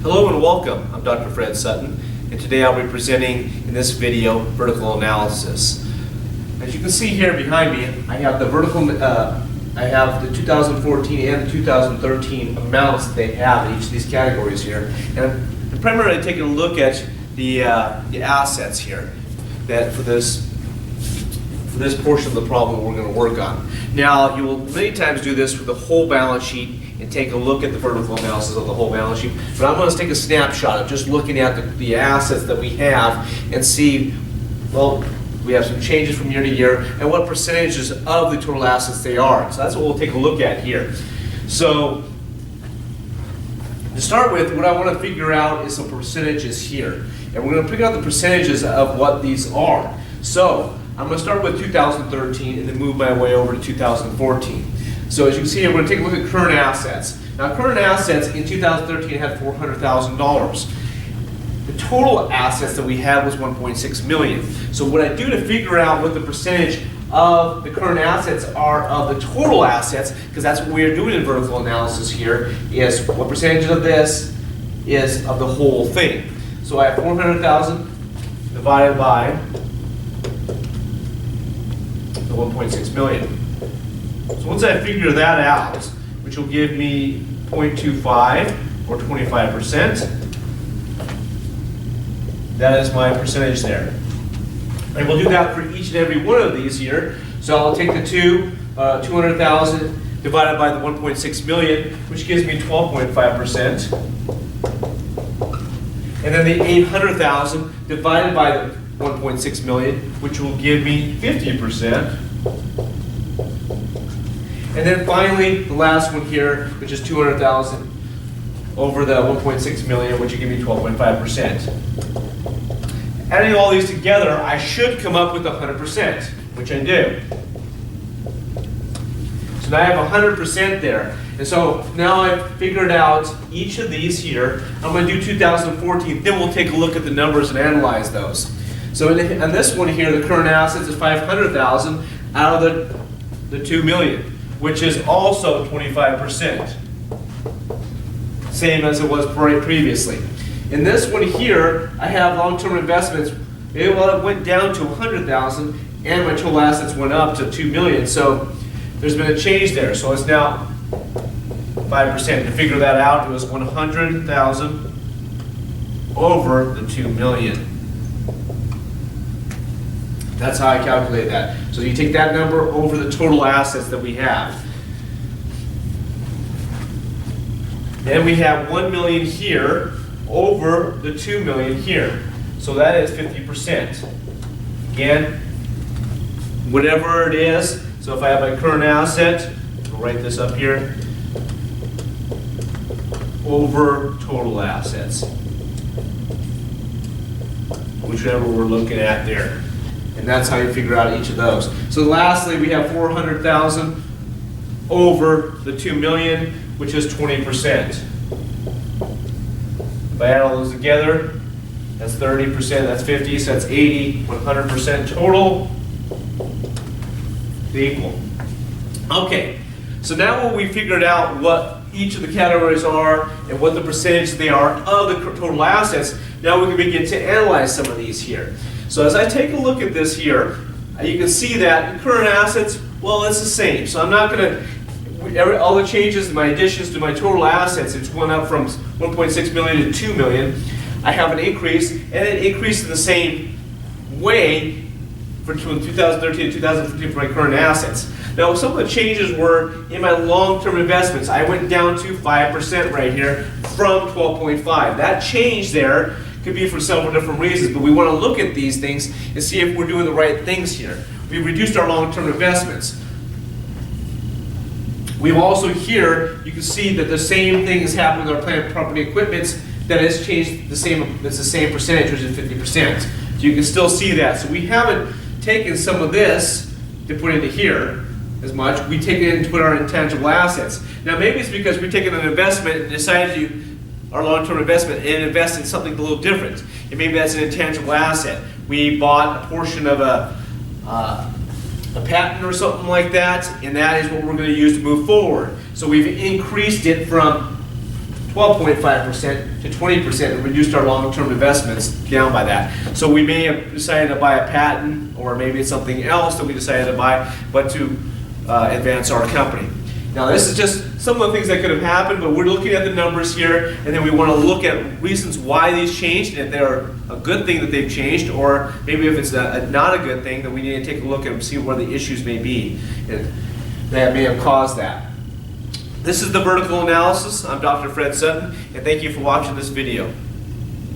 Hello and welcome. I'm Dr. Fred Sutton, and today I'll be presenting in this video vertical analysis. As you can see here behind me, I have the I have the 2014 and the 2013 amounts that they have in each of these categories here, and I'm primarily taking a look at the assets here that for this portion of the problem we're going to work on. Now, you will many times do this with the whole balance sheet and take a look at the vertical analysis of the whole balance sheet, but I'm going to take a snapshot of just looking at the assets that we have and see, well, we have some changes from year to year and what percentages of the total assets they are. So that's what we'll take a look at here. So to start with, what I want to figure out is some percentages here. And we're going to figure out the percentages of what these are. So I'm going to start with 2013 and then move my way over to 2014. So as you can see, I'm going to take a look at current assets. Now, current assets in 2013 had $400,000. The total assets that we had was $1.6 million. So what I do to figure out what the percentage of the current assets are of the total assets, because that's what we're doing in vertical analysis here, is what percentage of this is of the whole thing. So I have 400,000 divided by the 1.6 million. So once I figure that out, which will give me 0.25 or 25%, that is my percentage there. And we'll do that for each and every one of these here. So I'll take the 200,000 divided by the 1.6 million, which gives me 12.5%. And then the 800,000 divided by the 1.6 million, which will give me 50%. And then finally, the last one here, which is 200,000 over the 1.6 million, which will give me 12.5%. Adding all these together, I should come up with 100%, which I do. So now I have 100% there. And so now I've figured out each of these here. I'm going to do 2014, then we'll take a look at the numbers and analyze those. So on this one here, the current assets is 500,000 out of the 2 million, which is also 25%. Same as it was previously. In this one here, I have long-term investments. It went down to 100,000 and my total assets went up to 2 million. So there's been a change there. So it's now 5%. To figure that out, it was 100,000 over the 2 million. That's how I calculate that. So you take that number over the total assets that we have. Then we have 1 million here over the 2 million here. So that is 50%. Again, whatever it is, so if I have my current asset, I'll write this up here, over total assets. Whichever we're looking at there. And that's how you figure out each of those. So lastly, we have 400,000 over the 2 million, which is 20%. If I add all those together, that's 30%, that's 50, so that's 80, 100% total, equal. Okay, so now when we figured out what each of the categories are and what the percentage they are of the total assets, now we can begin to analyze some of these here. So as I take a look at this here, you can see that current assets, well, it's the same. So I'm not going to, all the changes, my additions to my total assets, it's went up from 1.6 million to 2 million. I have an increase, and it increased in the same way between 2013 and 2015 for my current assets. Now, some of the changes were in my long-term investments. I went down to 5% right here from 12.5. That change there could be for several different reasons, but we want to look at these things and see if we're doing the right things here. We've reduced our long-term investments. We've also here, you can see that the same thing has happened with our plant, property, equipment, that has changed the same, it's the same percentage, which is 50%. So you can still see that. So we haven't taken some of this to put into here as much. We take it and put our intangible assets. Now maybe it's because we've taken an investment and decided to our long-term investment and invest in something a little different. And maybe that's an intangible asset. We bought a portion of a patent or something like that, and that is what we're going to use to move forward. So we've increased it from 12.5% to 20% and reduced our long-term investments down by that. So we may have decided to buy a patent, or maybe it's something else that we decided to buy, but to advance our company. Now this is just some of the things that could have happened, but we're looking at the numbers here, and then we want to look at reasons why these changed, and if they're a good thing that they've changed, or maybe if it's not a good thing, then we need to take a look and see where the issues may be that may have caused that. This is the vertical analysis. I'm Dr. Fred Sutton, and thank you for watching this video.